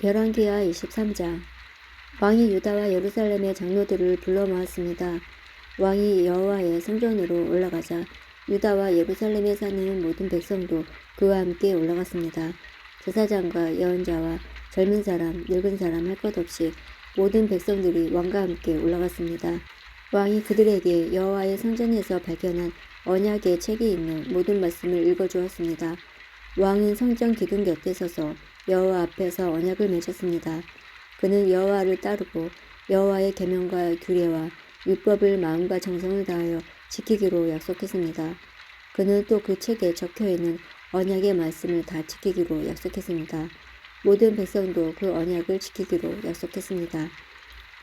열왕기하 23장. 왕이 유다와 예루살렘의 장로들을 불러 모았습니다. 왕이 여호와의 성전으로 올라가자 유다와 예루살렘에 사는 모든 백성도 그와 함께 올라갔습니다. 제사장과 예언자와 젊은 사람, 늙은 사람 할 것 없이 모든 백성들이 왕과 함께 올라갔습니다. 왕이 그들에게 여호와의 성전에서 발견한 언약의 책이 있는 모든 말씀을 읽어주었습니다. 왕은 성전 기둥 곁에 서서 여호와 앞에서 언약을 맺었습니다. 그는 여호와를 따르고 여호와의 계명과 규례와 율법을 마음과 정성을 다하여 지키기로 약속했습니다. 그는 또 그 책에 적혀있는 언약의 말씀을 다 지키기로 약속했습니다. 모든 백성도 그 언약을 지키기로 약속했습니다.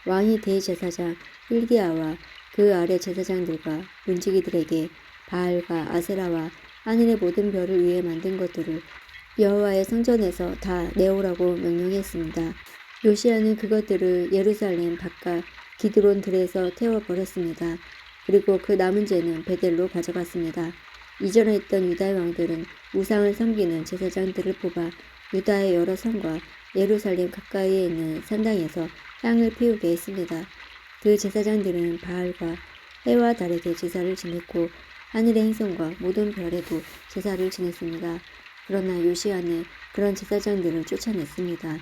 왕이 대제사장 hil기야와 그 아래 제사장들과 문지기들에게 바알과 아세라와 하늘의 모든 별을 위해 만든 것들을 여호와의 성전에서 다 내오라고 명령했습니다. 요시야는 그것들을 예루살렘 바깥 기드론 들에서 태워버렸습니다. 그리고 그 남은 재는 베델로 가져갔습니다. 이전에 있던 유다의 왕들은 우상을 섬기는 제사장들을 뽑아 유다의 여러 성과 예루살렘 가까이에 있는 산당에서 향을 피우게 했습니다. 그 제사장들은 바알과 해와 달에게 제사를 지냈고 하늘의 행성과 모든 별에도 제사를 지냈습니다. 그러나 요시야는 그런 제사장들을 쫓아냈습니다.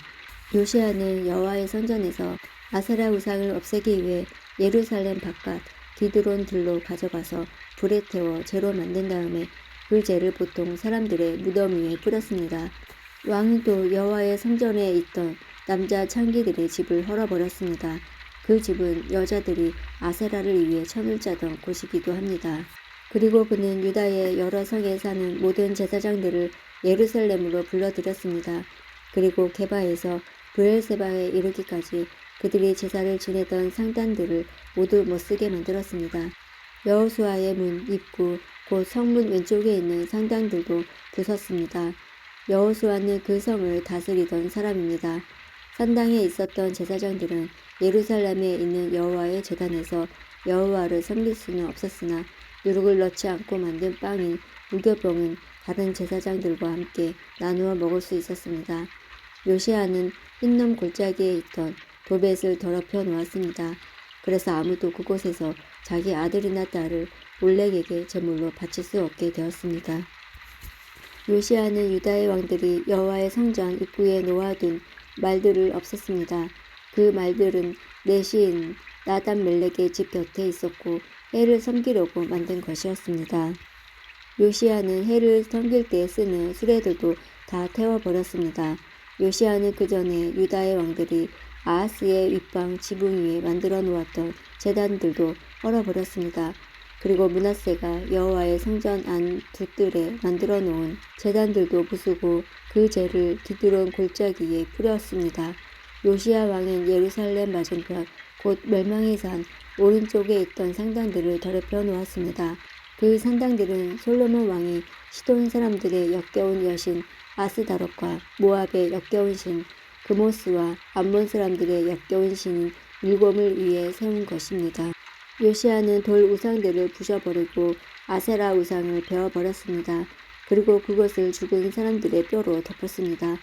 요시야는 여호와의 성전에서 아세라 우상을 없애기 위해 예루살렘 바깥 기드론 들로 가져가서 불에 태워 재로 만든 다음에 그 재를 보통 사람들의 무덤 위에 뿌렸습니다. 왕은 또 여호와의 성전에 있던 남자 창기들의 집을 헐어버렸습니다. 그 집은 여자들이 아세라를 위해 천을 짜던 곳이기도 합니다. 그리고 그는 유다의 여러 성에 사는 모든 제사장들을 예루살렘으로 불러들였습니다. 그리고 게바에서 브엘세바에 이르기까지 그들이 제사를 지내던 상단들을 모두 못쓰게 만들었습니다. 여호수아의 문 입구 곧 성문 왼쪽에 있는 상당들도 부쉈습니다. 여호수아는 그 성을 다스리던 사람입니다. 산당에 있었던 제사장들은 예루살렘에 있는 여호와의 제단에서 여호와를 섬길 수는 없었으나 누룩을 넣지 않고 만든 빵인 무교병은 다른 제사장들과 함께 나누어 먹을 수 있었습니다. 요시야는 흰놈 골짜기에 있던 도벳을 더럽혀 놓았습니다. 그래서 아무도 그곳에서 자기 아들이나 딸을 몰렉에게 제물로 바칠 수 없게 되었습니다. 요시야는 유다의 왕들이 여호와의 성전 입구에 놓아둔 말들을 없앴습니다. 그 말들은 내시인 나단-멜렉의 집 곁에 있었고 해를 섬기려고 만든 것이었습니다. 요시야는 해를 섬길 때 쓰는 수레들도 다 태워버렸습니다. 요시야는 그 전에 유다의 왕들이 아하스의 윗방 지붕 위에 만들어 놓았던 제단들도 헐어버렸습니다. 그리고 므낫세가 여호와의 성전 안 두 뜰에 만들어 놓은 제단들도 부수고 그 재를 기드론 골짜기에 뿌렸습니다. 요시야 왕은 예루살렘 맞은편 곧 멸망의 산 오른쪽에 있던 상당들을 더럽혀 놓았습니다. 그 상당들은 솔로몬 왕이 시돈 사람들의 역겨운 여신 아스다롯과 모압의 역겨운 신 그모스와 암몬 사람들의 역겨운 신인 밀곰을 위해 세운 것입니다. 요시야는 돌 우상들을 부셔버리고 아세라 우상을 베어버렸습니다. 그리고 그것을 죽은 사람들의 뼈로 덮었습니다.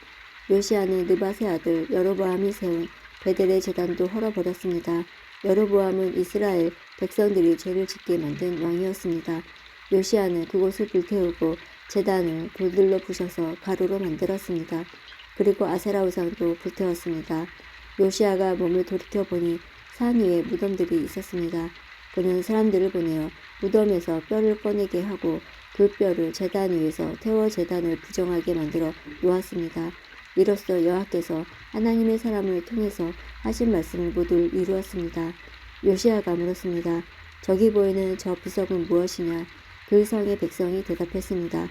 요시야는 느밧의 아들 여로보암이 세운 베델의 제단도 헐어버렸습니다. 여로보암은 이스라엘 백성들이 죄를 짓게 만든 왕이었습니다. 요시야는 그곳을 불태우고 제단을 돌들로 부셔서 가루로 만들었습니다. 그리고 아세라 우상도 불태웠습니다. 요시야가 몸을 돌이켜보니 산 위에 무덤들이 있었습니다. 그는 사람들을 보내어 무덤에서 뼈를 꺼내게 하고 그 뼈를 제단 위에서 태워 제단을 부정하게 만들어 놓았습니다. 이로써 여호와께서 하나님의 사람을 통해서 하신 말씀을 모두 이루었습니다. 요시야가 물었습니다. 저기 보이는 저 비석은 무엇이냐? 그 성의 백성이 대답했습니다.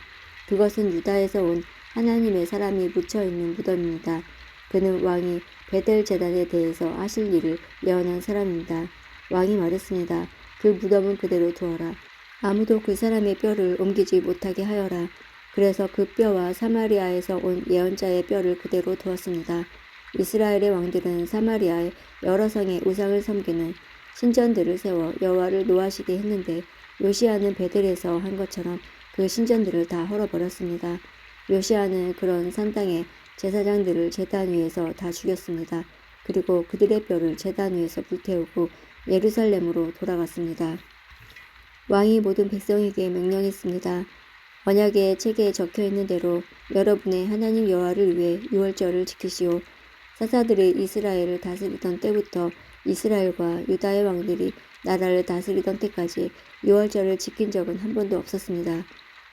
그것은 유다에서 온 하나님의 사람이 묻혀있는 무덤입니다. 그는 왕이 베델 제단에 대해서 하실 일을 예언한 사람입니다. 왕이 말했습니다. 그 무덤은 그대로 두어라. 아무도 그 사람의 뼈를 옮기지 못하게 하여라. 그래서 그 뼈와 사마리아에서 온 예언자의 뼈를 그대로 두었습니다. 이스라엘의 왕들은 사마리아의 여러 성의 우상을 섬기는 신전들을 세워 여호와를 노하시게 했는데 요시야는 베델에서 한 것처럼 그 신전들을 다 헐어버렸습니다. 요시야는 그런 산당에 제사장들을 제단 위에서 다 죽였습니다. 그리고 그들의 뼈를 제단 위에서 불태우고 예루살렘으로 돌아갔습니다. 왕이 모든 백성에게 명령했습니다. 언약의 책에 적혀 있는 대로 여러분의 하나님 여호와를 위해 유월절을 지키시오. 사사들이 이스라엘을 다스리던 때부터 이스라엘과 유다의 왕들이 나라를 다스리던 때까지 유월절을 지킨 적은 한 번도 없었습니다.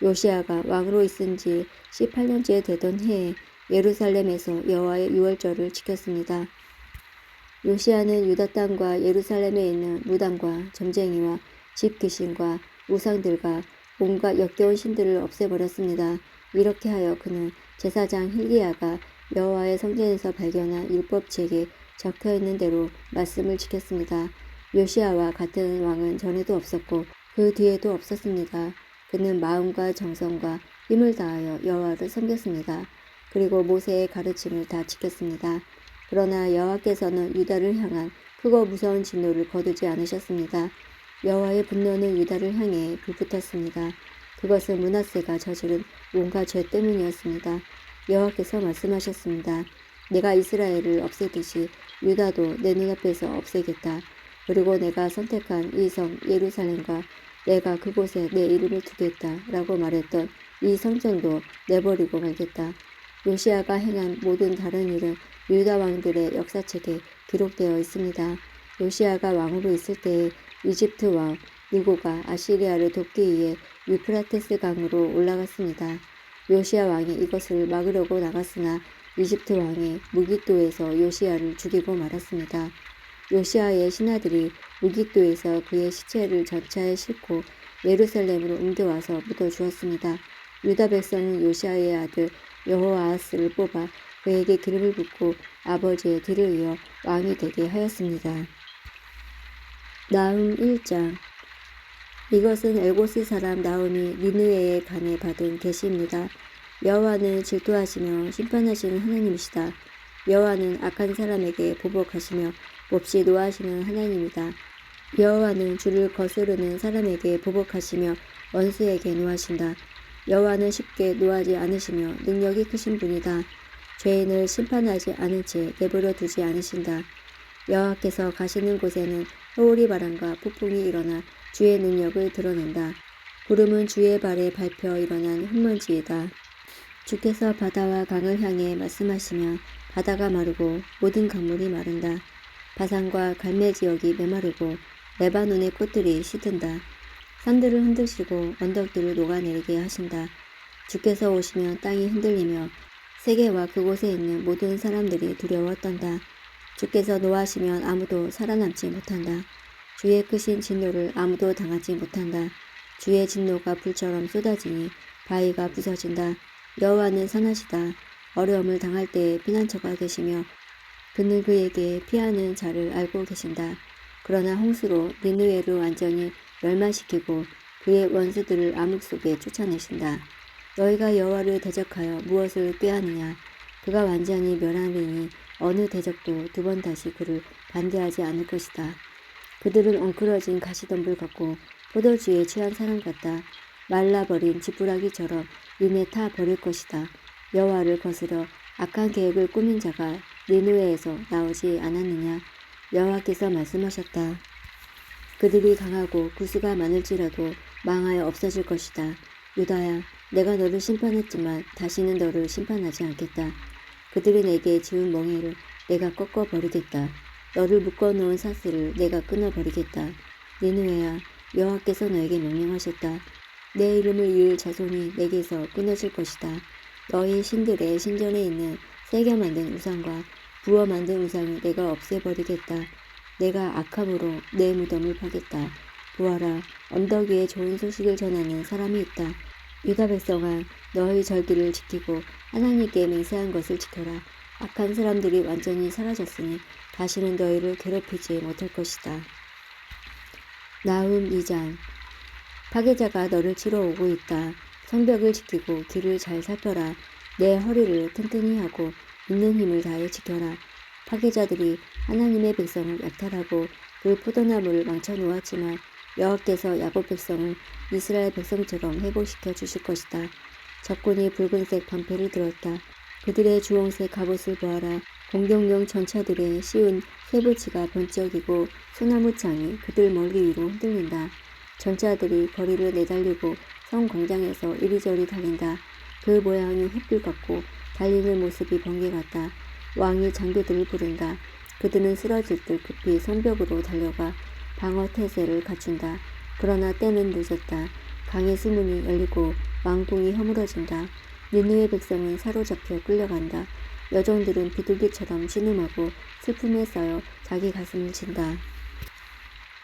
요시아가 왕으로 있은 지 18년째 되던 해에 예루살렘에서 여호와의 유월절을 지켰습니다. 요시아는 유다 땅과 예루살렘에 있는 무당과 점쟁이와 집 귀신과 우상들과 온갖 역겨운 신들을 없애버렸습니다. 이렇게 하여 그는 제사장 hil기야가 여호와의 성전에서 발견한 율법책에 적혀있는 대로 말씀을 지켰습니다. 요시아와 같은 왕은 전에도 없었고 그 뒤에도 없었습니다. 그는 마음과 정성과 힘을 다하여 여호와를 섬겼습니다. 그리고 모세의 가르침을 다 지켰습니다. 그러나 여호와께서는 유다를 향한 크고 무서운 진노를 거두지 않으셨습니다. 여호와의 분노는 유다를 향해 불붙었습니다. 그것은 므낫세가 저지른 온갖 죄 때문이었습니다. 여호와께서 말씀하셨습니다. 내가 이스라엘을 없애듯이 유다도 내 눈앞에서 없애겠다. 그리고 내가 선택한 이 성 예루살렘과 내가 그곳에 내 이름을 두겠다 라고 말했던 이 성전도 내버리고 말겠다. 요시아가 행한 모든 다른 일은 유다 왕들의 역사책에 기록되어 있습니다. 요시아가 왕으로 있을 때에 이집트 왕 느고가 아시리아를 돕기 위해 유프라테스 강으로 올라갔습니다. 요시아 왕이 이것을 막으려고 나갔으나 이집트 왕이 무깃도에서 요시아를 죽이고 말았습니다. 요시아의 신하들이 무깃도에서 그의 시체를 전차에 싣고 예루살렘으로 옮겨와서 묻어주었습니다. 유다 백성은 요시아의 아들 여호아하스를 뽑아 그에게 기름을 붓고 아버지의 뒤를 이어 왕이 되게 하였습니다. 나훔 1장. 이것은 엘고스 사람 나훔이 니느웨의 간에 받은 계시입니다. 여호와는 질투하시며 심판하시는 하나님이시다. 여호와는 악한 사람에게 보복하시며 몹시 노하시는 하나님이다. 여호와는 주를 거스르는 사람에게 보복하시며 원수에게 노하신다. 여호와는 쉽게 노하지 않으시며 능력이 크신 분이다. 죄인을 심판하지 않은 채 내버려 두지 않으신다. 여호와께서 가시는 곳에는 허우리 바람과 폭풍이 일어나 주의 능력을 드러낸다. 구름은 주의 발에 밟혀 일어난 흙먼지이다. 주께서 바다와 강을 향해 말씀하시면 바다가 마르고 모든 강물이 마른다. 바산과 갈멜 지역이 메마르고 레바논의 꽃들이 시든다. 산들을 흔드시고 언덕들을 녹아내리게 하신다. 주께서 오시면 땅이 흔들리며 세계와 그곳에 있는 모든 사람들이 두려워 떤다. 주께서 노하시면 아무도 살아남지 못한다. 주의 크신 진노를 아무도 당하지 못한다. 주의 진노가 불처럼 쏟아지니 바위가 부서진다. 여호와는 선하시다. 어려움을 당할 때에 피난처가 되시며 그는 그에게 피하는 자를 알고 계신다. 그러나 홍수로 니느웨를 완전히 멸망시키고 그의 원수들을 암흑 속에 쫓아내신다. 너희가 여호와를 대적하여 무엇을 꾀하느냐? 그가 완전히 멸하리니 어느 대적도 두 번 다시 그를 반대하지 않을 것이다. 그들은 엉클어진 가시덤불 같고 포도주에 취한 사람 같다. 말라버린 지푸라기처럼 이내 타 버릴 것이다. 여호와를 거스려 악한 계획을 꾸민 자가 니느웨에서 나오지 않았느냐? 여호와께서 말씀하셨다. 그들이 강하고 구수가 많을지라도 망하여 없어질 것이다. 유다야, 내가 너를 심판했지만 다시는 너를 심판하지 않겠다. 그들이 내게 지은 멍에를 내가 꺾어버리겠다. 너를 묶어놓은 사슬을 내가 끊어버리겠다. 니느웨야, 여호와께서 너에게 명령하셨다. 내 이름을 이을 자손이 내게서 끊어질 것이다. 너희 신들의 신전에 있는 새겨 만든 우상과 부어 만든 우상을 내가 없애버리겠다. 내가 악함으로 내 무덤을 파겠다. 보아라, 언덕 위에 좋은 소식을 전하는 사람이 있다. 유다 백성아, 너희 절기를 지키고 하나님께 맹세한 것을 지켜라. 악한 사람들이 완전히 사라졌으니 다시는 너희를 괴롭히지 못할 것이다. 나훔 2장. 파괴자가 너를 치러 오고 있다. 성벽을 지키고 길을 잘 살펴라. 내 허리를 튼튼히 하고 있는 힘을 다해 지켜라. 파괴자들이 하나님의 백성을 약탈하고 그 포도나무를 망쳐 놓았지만 여호와께서 야곱 백성을 이스라엘 백성처럼 회복시켜 주실 것이다. 적군이 붉은색 방패를 들었다. 그들의 주홍색 갑옷을 보아라. 공격용 전차들의 씌운 쇠붙이가 번쩍이고 소나무 창이 그들 멀리 위로 흔들린다. 전차들이 거리를 내달리고 성 광장에서 이리저리 달린다. 그 모양이 햇불 같고 달리는 모습이 번개 같다. 왕이 장교들을 부른다. 그들은 쓰러질 듯 급히 성벽으로 달려가 방어 태세를 갖춘다. 그러나 때는 늦었다. 강의 수문이 열리고 왕궁이 허물어진다. 니느웨 백성은 사로잡혀 끌려간다. 여종들은 비둘기처럼 신음하고 슬픔에 쌓여 자기 가슴을 친다.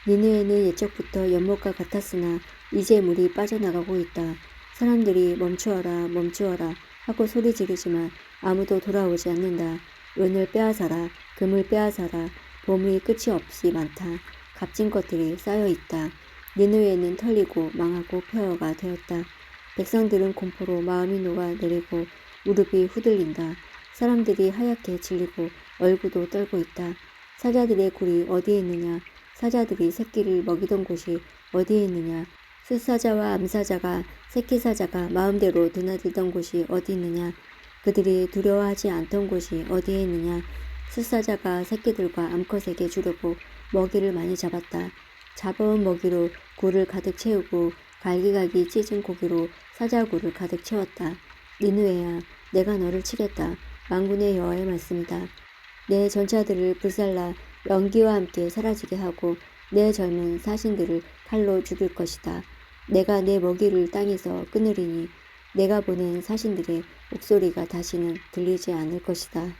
니느웨는 옛적부터 연못과 같았으나 이제 물이 빠져나가고 있다. 사람들이 멈추어라 멈추어라 하고 소리 지르지만 아무도 돌아오지 않는다. 은을 빼앗아라 금을 빼앗아라 보물이 끝이 없이 많다. 값진 것들이 쌓여 있다. 니느웨는 털리고 망하고 폐허가 되었다. 백성들은 공포로 마음이 녹아내리고 무릎이 후들린다. 사람들이 하얗게 질리고 얼굴도 떨고 있다. 사자들의 굴이 어디에 있느냐? 사자들이 새끼를 먹이던 곳이 어디에 있느냐? 숫사자와 암사자가 새끼사자가 마음대로 드나들던 곳이 어디 있느냐? 그들이 두려워하지 않던 곳이 어디에 있느냐? 숫사자가 새끼들과 암컷에게 주려고 먹이를 많이 잡았다. 잡아온 먹이로 굴을 가득 채우고 갈기갈기 찢은 고기로 사자굴을 가득 채웠다. 니느웨야, 내가 너를 치겠다. 만군의 여호와의 말씀이다. 내 전차들을 불살라 연기와 함께 사라지게 하고 내 젊은 사신들을 칼로 죽일 것이다. 내가 내 먹이를 땅에서 끊으리니 내가 보낸 사신들의 목소리가 다시는 들리지 않을 것이다.